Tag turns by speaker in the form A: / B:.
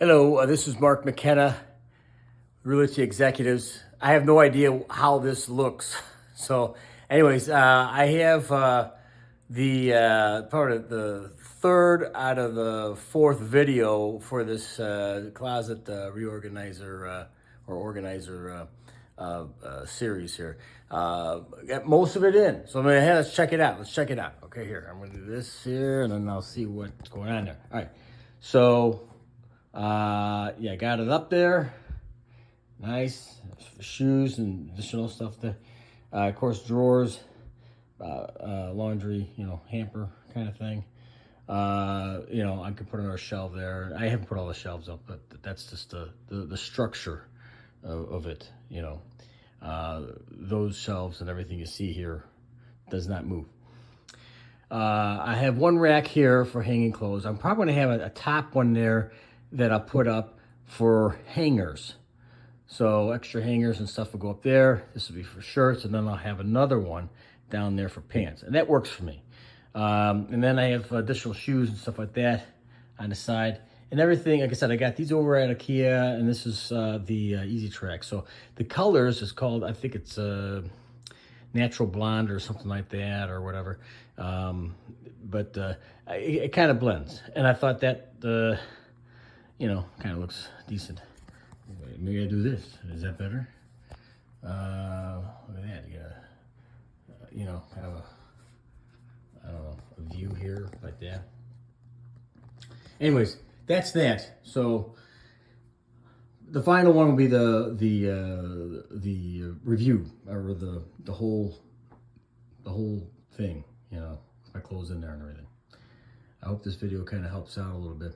A: Hello, this is Mark McKenna, Realty Executives. I have no idea how this looks. So, anyways, I have part of the third out of the fourth video for this closet reorganizer or organizer series here. Got most of it in. So I'm gonna let's check it out. Let's check it out. Okay, here. I'm gonna do this here and then I'll see what's going on there. All right. So yeah, got it up there. Nice. Shoes and additional stuff there. Of course, drawers, laundry, hamper kind of thing. I could put another shelf there. I haven't put all the shelves up, but that's just the structure of it, those shelves and everything you see here does not move. I have one rack here for hanging clothes. I'm probably going to have a top one there that I'll put up for hangers. So extra hangers and stuff will go up there. This will be for shirts, and then I'll have another one down there for pants. And that works for me. And then I have additional shoes and stuff like that on the side. And everything, like I said, I got these over at IKEA, and this is the Easy Track. So the colors is called, I think it's natural blonde or something like that or whatever. But it kind of blends. And I thought that, kind of looks decent. Maybe I do this. Is that better? Look at that. You got kind of a view here like that. Anyways, that's that. So the final one will be the review or the whole thing. My clothes in there and everything. I hope this video kind of helps out a little bit.